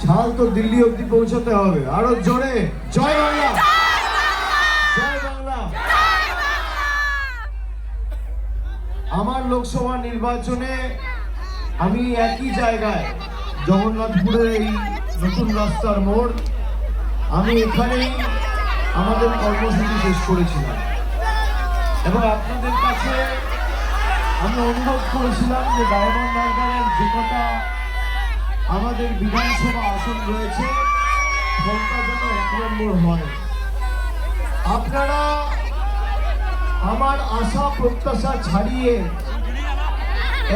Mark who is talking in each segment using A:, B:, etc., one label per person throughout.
A: ঝাল তো দিল্লি অব্দি পৌঁছাতে হবে। আরো জোরে জয় বাংলা, জয় বাংলা। আমার লোকসভা নির্বাচনে আমি একই জায়গায় জগন্নাথপুরের এই নতুন রাস্তার মোড়, আমি এখানেই আমাদের কর্মসূচি শেষ করেছিলাম এবং আপনাদের কাছে আমি অনুরোধ করেছিলাম যে ডায়মন্ড হারবারের যে কটা আমাদের বিধানসভা আসন রয়েছে ফলটা যেন 1 নম্বর হয়। আপনারা আমার আশা প্রত্যাশা ছাড়িয়ে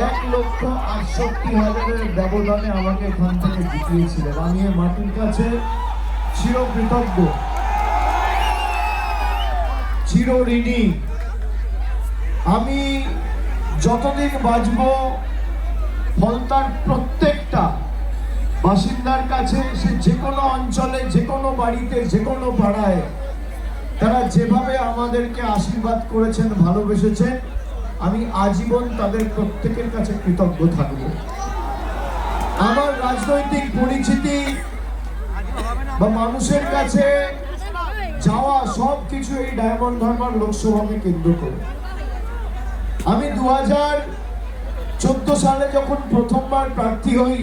A: 1,68,000-এর ব্যবধানে আমাকে এখান থেকে জিতিয়েছিলেন। আমি এই মাটির কাছে চিরকৃতজ্ঞ, চিরঋণী। আমি যতদিন বাঁচব ফলতার প্রত্যেকটা বাসিন্দার কাছে, সে যে কোনো অঞ্চলে, যে কোনো বাড়িতে, যে কোনো পাড়ায় তারা যেভাবে আমাদেরকে আশীর্বাদ করেছেন, ভালোবেসেছেন, আমি আজীবন তাদের প্রত্যেকের কাছে কৃতজ্ঞ থাকব। আমার রাজনৈতিক পরিচিতি বা মানুষের কাছে যাওয়া সব কিছু এই ডায়মন্ড হারবার লোকসভাকে কেন্দ্র করে। আমি 2014 সালে যখন প্রথমবার প্রার্থী হই,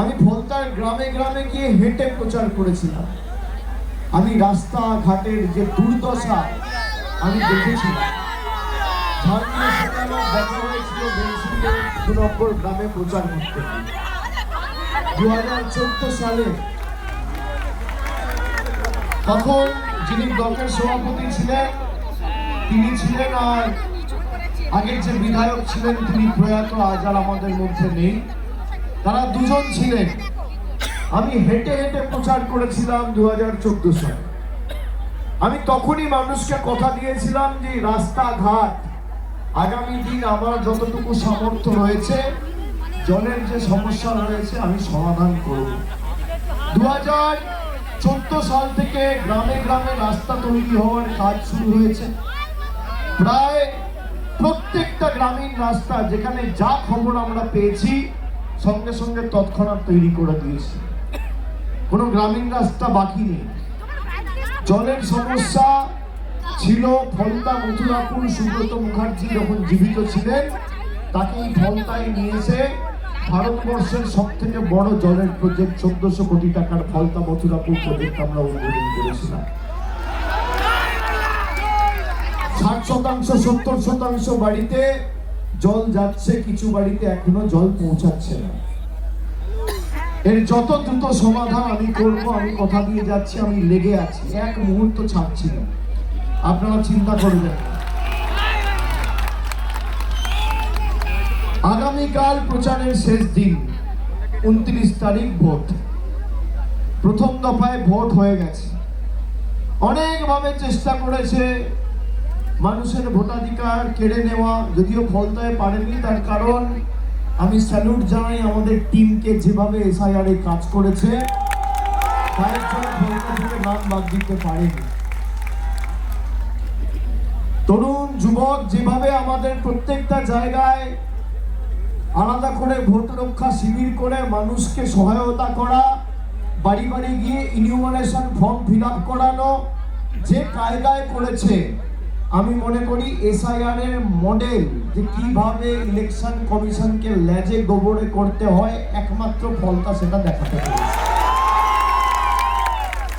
A: আমি ফলতার গ্রামে গ্রামে গিয়ে হেঁটে প্রচার করেছিলাম। আমি রাস্তাঘাটের যে দুর্দশা আমি দেখেছিলাম। গ্রামে প্রচার করতে 2014 সালে তখন যিনি ব্লকের সভাপতি ছিলেন তিনি ছিলেন, আর আগের যে বিধায়ক ছিলেন তিনি প্রয়াত, আজ আর আমাদের মধ্যে নেই। তারা দুজন ছিলেন। আমি হেঁটে হেঁটে প্রচার করেছিলাম 2014 সালে। আমি তখনই মানুষকে কথা দিয়েছিলাম যে রাস্তাঘাট আগামী দিন আমার যতটুকু সামর্থ্য রয়েছে, জলের যে সমস্যা রয়েছে আমি সমাধান করব। 2014 সাল থেকে গ্রামে গ্রামে রাস্তা তৈরি হওয়ার কাজ শুরু হয়েছে। প্রায় প্রত্যেকটা গ্রামীণ রাস্তা যেখানে যা খবর আমরা পেয়েছি সঙ্গে সঙ্গে তৎক্ষণাৎ তৈরি করে দিয়েছি। কোনো গ্রামীণ রাস্তা বাকি নেই। জলের সমস্যা ছিল। ফলতা মথুরাপুর সুব্রত মুখার্জি যখন জীবিত ছিলেন তাকেই ফলতায় নিয়েছে ভারতবর্ষের সব থেকে বড় জলের প্রজেক্ট 1400 কোটি টাকার ফলতা মথুরাপুর প্রজেক্ট আমরা উদ্বোধন করেছিলাম। 60%, 70% বাড়িতে জল যাচ্ছে, কিছু বাড়িতে এখনো জল পৌঁছাচ্ছে না। এর যত দ্রুত সমাধান আমি করব, আমি কথা দিয়ে যাচ্ছি, আমি লেগে আছি, এক মুহূর্ত ছাড়ছি না, আপনারা চিন্তা করবেন। আগামীকাল প্রচারের শেষ দিন, 29 তারিখ ভোট। প্রথম দফায় ভোট হয়ে গেছে। অনেকভাবে চেষ্টা করেছে মানুষের ভোটাধিকার কেড়ে নেওয়া, যদিও ফলতায় পারেনি। তার কারণ আমি স্যালুট জানাই আমাদের টিমকে, যেভাবে এসআইআর এ কাজ করেছে, কয়েকজন ফলতা থেকে নাম বাদ দিতে পারেনি। তরুণ যুবক যেভাবে আমাদের প্রত্যেকটা জায়গায় আলাদা করে ভোট রক্ষা শিবির করে মানুষকে সহায়তা করা, বাড়ি বাড়ি গিয়ে ইনিউমারেশন ফর্ম ফিল আপ করানো, যে কায়দায় করেছে, আমি মনে করি এসআইআর এর মডেল যে কিভাবে ইলেকশন কমিশনকে লেজে গোবরে করতে হয়, একমাত্র ফলতা সেটা দেখাতে পেরেছে।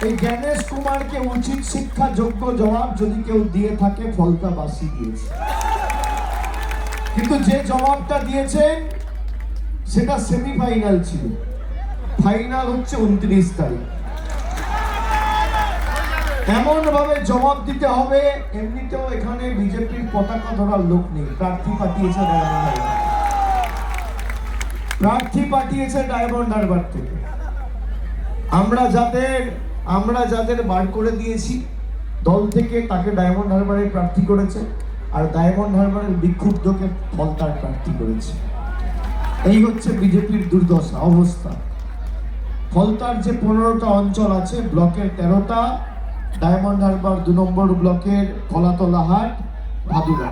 A: এই জ্ঞানেশ কুমারকে উচিত শিক্ষা যোগ্য জবাব যদি কেউ দিয়ে থাকে, ফলতাবাসী দিয়েছে। কিন্তু যে জবাবটা দিয়েছেন সেটা সেমিফাইনাল ছিল, ফাইনাল হচ্ছে 29 তারিখ। এমন ভাবে জবাব দিতে হবে। এমনিতেও এখানে বিজেপির পতাকা ধরার লোক নেই, প্রার্থী পাঠিয়েছে ডায়মন্ড হারবার, প্রার্থী পাঠিয়েছে ডায়মন্ড হারবার থেকে। আমরা যাদের বার করে দিয়েছি দল থেকে, তাকে ডায়মন্ড হারবারে প্রার্থী করেছে, আর ডায়মন্ড হারবারের বিক্ষুব্ধকে ফলতার প্রার্থী করেছে। এই হচ্ছে বিজেপির দুর্দশা অবস্থা। ফলতার যে 15টা অঞ্চল আছে, ব্লকের 13টা, ডায়মন্ড হারবার 2 নম্বর ব্লকের কলাতলাহাট, ভাদুরা,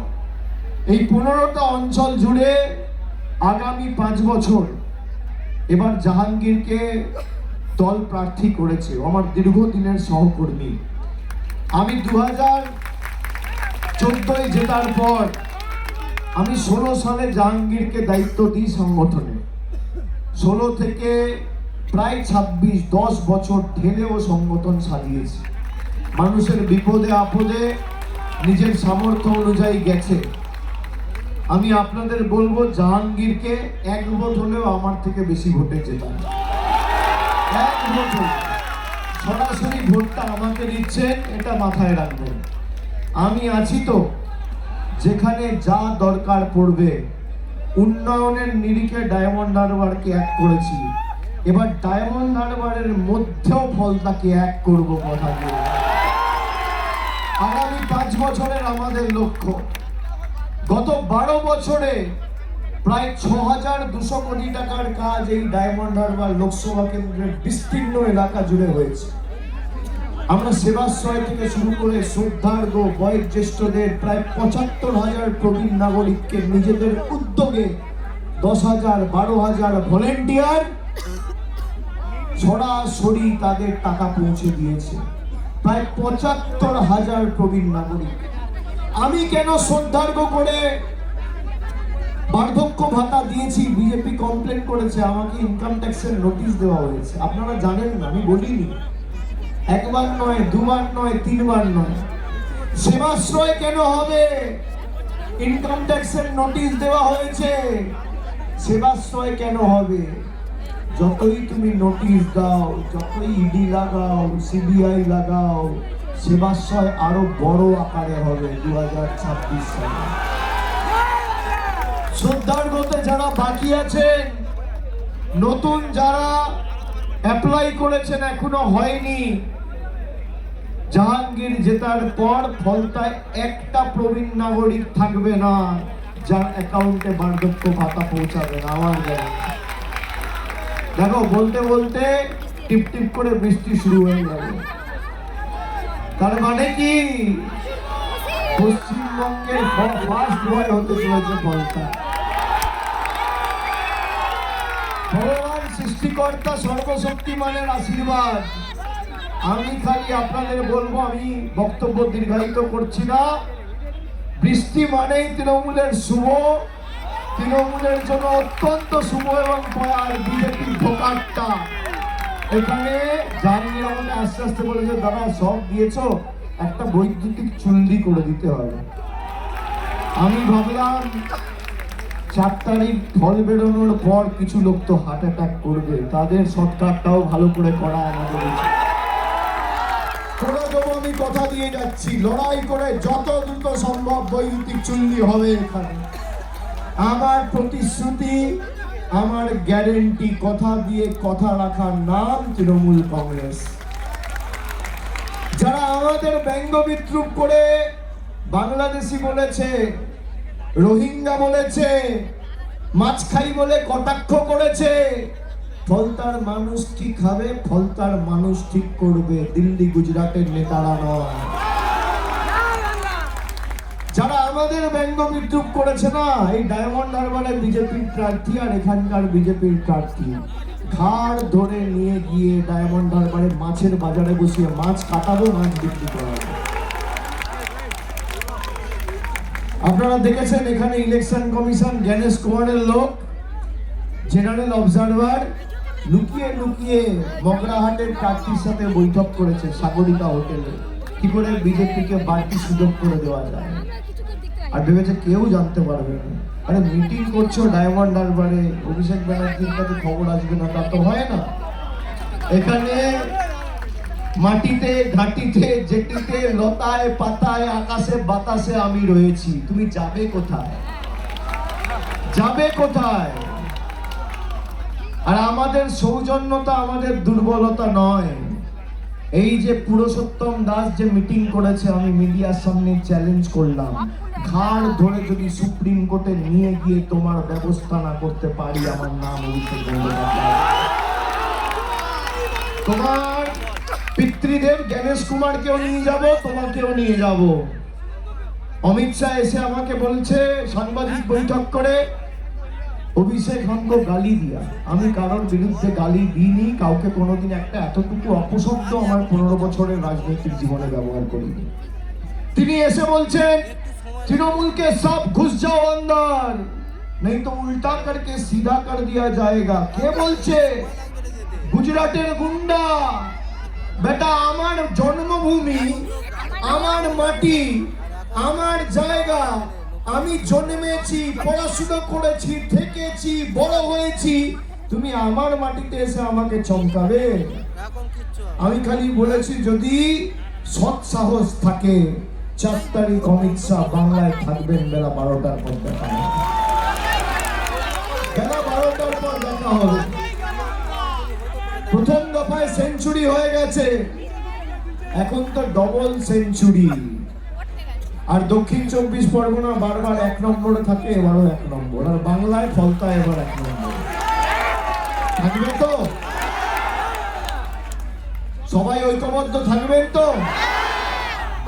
A: এই 15টা অঞ্চল জুড়ে আগামী 5 বছর এবার জাহাঙ্গীরকে দল প্রার্থী করেছে, আমার দীর্ঘদিনের সহকর্মী। আমি 2014 জেতার পর আমি 16 সালে জাহাঙ্গীরকে দায়িত্ব দিই সংগঠনে। 16 থেকে প্রায় 10 বছর ঢেলেও সংগঠন সাজিয়েছে। মানুষের বিপদে আপদে নিজের সামর্থ্য অনুযায়ী গেছে। আমি আপনাদের বলবো, জাহাঙ্গীরকে 1 ভোট হলেও আমার থেকে বেশি ভোটে জেতান। 1 ভোট সরাসরি ভোটটা আমাকে দিচ্ছেন, এটা মাথায় রাখবেন। আমি আছি তো, যেখানে যা দরকার পড়বে। উন্নয়নের নিরিখে ডায়মন্ড হারবারকে 1 করেছি, এবার ডায়মন্ড হারবারের মধ্যেও ফলতাকে 1 করব কথা দিয়ে। আগামী 5 বছরের আমাদের লক্ষ্য। গত 12 বছরে প্রায় 6200 কোটি টাকার কাজ এই ডায়মন্ড হারবার লোকসভা কেন্দ্রের বিস্তীর্ণ এলাকা জুড়ে হয়েছে। আমরা সেবাশ্রয় থেকে শুরু করে শ্রদ্ধার্ঘ বয়োজ্যেষ্ঠদের প্রায় 75,000 প্রবীণ নাগরিককে নিজেদের উদ্যোগে 10,000 12,000 ভলেন্টিয়ার সরাসরি তাদের টাকা পৌঁছে দিয়েছে। প্রায় 75,000 প্রবীণ নাগরিক। আমি কেন শ্রদ্ধার্ঘ করে বার্ধক্য ভাতা দিয়েছি? বিজেপি কমপ্লেন করেছে, আমাকে ইনকাম ট্যাক্সের নোটিশ দেওয়া হয়েছে। আপনারা জানেন না, আমি বলিনি। 1 বার নয়, 2 বার নয়, 3 বার নয়। সেবাশ্রয় কেন হবে? ইনকাম ট্যাক্সের নোটিশ দেওয়া হয়েছে। সেবাশ্রয় কেন হবে? যতই তুমি নোটিশ দাও, যতই ইডি লাগাও, সিবিআই লাগাও, সেবাশ্রয় আরো বড় আকারে হবে 2026 সালে। শ্রদ্ধার্ঘতে যারা বাকি আছেন, নতুন যারা অ্যাপ্লাই করেছেন এখনো হয়নি, জাহাঙ্গীর জেতার পর ফলতায় একটা প্রবীণ নাগরিক থাকবে না যার অ্যাকাউন্টে বার্ধক্য ভাতা পৌঁছাবে না। আমার জানা দেখো, বলতে বলতে টিপ টিপ করে বৃষ্টি শুরু হয়ে যাবে। তার মানে কি পশ্চিমবঙ্গের ফার্স্ট বয় হতে চলেছে ফলতা। ভগবান সৃষ্টিকর্তা সর্বশক্তিমানের আশীর্বাদ। আমি খালি আপনাদের বলবো, আমি বক্তব্য দীর্ঘায়িত করছি না। বৃষ্টি মানেই তৃণমূলের শুভ, তৃণমূলের জন্য অত্যন্ত শুভ এবং আর বিজেপির ভোকারটা। এখানে জাহাঙ্গীর আমাকে আস্তে আস্তে বলেছে, দাদা সব দিয়েছো, একটা বৈদ্যুতিক চুল্লি করে দিতে হবে। আমি ভাবলাম 4 তারিখ ফল বেরোনোর পর কিছু লোক তো হার্ট অ্যাটাক করবে, তাদের সৎকারটাও ভালো করে করা আমাদের। আমি কথা দিয়ে যাচ্ছি, লড়াই করে যত দ্রুত সম্ভব বৈদ্যুতিক চুল্লি হবে এখানে। আমার প্রতিশ্রুতি, আমার গ্যারেন্টি, কথা দিয়ে কথা রাখার নাম তৃণমূল কংগ্রেস। যারা আমাদের ব্যঙ্গ বিদ্রুপ করে বাংলাদেশি বলেছে, রোহিঙ্গা বলেছে, মাছখাই বলে কটাক্ষ করেছে, ফলতার মানুষ ঠিক হবে, ফলতার মানুষ ঠিক করবে, দিল্লি গুজরাটের নেতারা নয়। যারা আমাদের ব্যঙ্গ বিদ্রুপ করেছে না, এই ডায়মন্ড হারবারে বিজেপির প্রার্থী আর এখানকার বিজেপির প্রার্থী ঘাড় ধরে নিয়ে গিয়ে ডায়মন্ড হারবারে মাছের বাজারে বসিয়ে মাছ কাটাবো, মাছ বিক্রি করাবো। আপনারা দেখেছেন এখানে ইলেকশন কমিশন জ্ঞানেশ কুমারের লোক, জেনারেল অবজারভার, লুকিয়ে লুকিয়ে মগরাহাটের প্রার্থীর সাথে বৈঠক করেছে সাগরিকা হোটেলে, কি করে বিজেপিকে বাড়তি সুযোগ করে দেওয়া যায়। আর ভেবেছে কেউ জানতে পারবে না। আরে মিটিং করছো ডায়মন্ড হারবারে, অভিষেক ব্যানার্জির কাছে খবর আসবে না তা তো হয় না। এখানে মাটিতে, ঘাটিতে, জেটিতে, লতায়, পাতায়, আকাশে, বাতাসে আমি রয়েছি। তুমি যাবে কোথায়? যাবে কোথায়? আর আমাদের সৌজন্যতা আমাদের দুর্বলতা নয়। এই যে পুরুষোত্তম দাস যে মিটিং করেছে, আমি মিডিয়ার সামনে চ্যালেঞ্জ করলাম, ঘাড় ধরে যদি সুপ্রিম কোর্টে নিয়ে গিয়ে তোমার ব্যবস্থা না করতে পারি, আমার নাম অভিষেক বন্দ্যোপাধ্যায়। তোমার পিতৃদেব জ্ঞানেশ কুমারকেও নিয়ে যাব, তোমাকেও নিয়ে যাব। অমিত শাহ এসে আমাকে বলছে সাংবাদিক বৈঠক করে, অভিষেক हमको গালি দিয়া, আমি কারোর বিরুদ্ধে গালি দিইনি, কাউকে কোনোদিন একটা এতটুকু অপশব্দ আমার 15 বছরের রাজনৈতিক জীবনে ব্যবহার করিনি। তিনি এসে বলছেন तृणमूल के सब घुस जाओ अंदर, नहीं तो उल्टा करके सीधा कर दिया जाएगा। কে বলছে? গুজরাটের গুন্ডা। বেটা, আমার জন্মভূমি, আমার মাটি, আমার জায়গা, আমি জন্মেছি, পড়াশোনা করেছি, থেকেছি, বড় হয়েছি, তুমি আমার মাটিতে এসে আমাকে চমকাবে? আমি খালি বলেছি যদি সৎ সাহস থাকে 4 তারিখ অমিত শাহ বাংলায় থাকবেন বেলা 12টার পর দেখা হবে। বেলা 12টার পর দেখা হবে। প্রথম দফায় সেঞ্চুরি হয়ে গেছে, এখন তো ডবল সেঞ্চুরি। আর দক্ষিণ 24 পরগনা বারবার 1 নম্বরে থাকে, এবারও 1 নম্বর। আর বাংলায় ফলতা এবার 1 নম্বর থাকবে তো? সবাই ঐক্যবদ্ধ থাকবেন তো?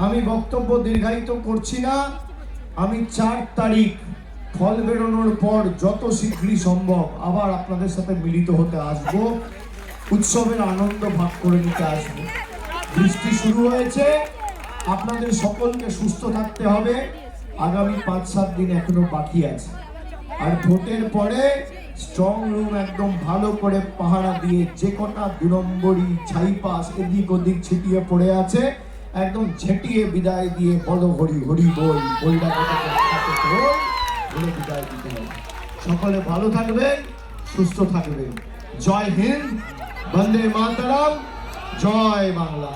A: আমি বক্তব্য দীর্ঘায়িত করছি না। আমি 4 তারিখ ফল বেরোনোর পর যত শীঘ্রই সম্ভব আবার আপনাদের সাথে মিলিত হতে আসব, উৎসবের আনন্দ ভাগ করে নিতে আসব। বৃষ্টি শুরু হয়েছে, আপনাদের সকলকে সুস্থ থাকতে হবে। আগামী 5-7 দিন এখনো বাকি আছে। আর ভোটের পরে স্ট্রং রুম একদম ভালো করে পাহারা দিয়ে যে কটা 2 নম্বরই ছাইপাস এদিক ওদিক ছিটিয়ে পড়ে আছে একদম ঝেঁটিয়ে বিদায় দিয়ে বলো হরি হরি বল, বইটা বলে বিদায় দিতে হবে। সকলে ভালো থাকবেন, সুস্থ থাকবেন। জয় হিন্দ, বন্দে মাতরম, জয় বাংলা।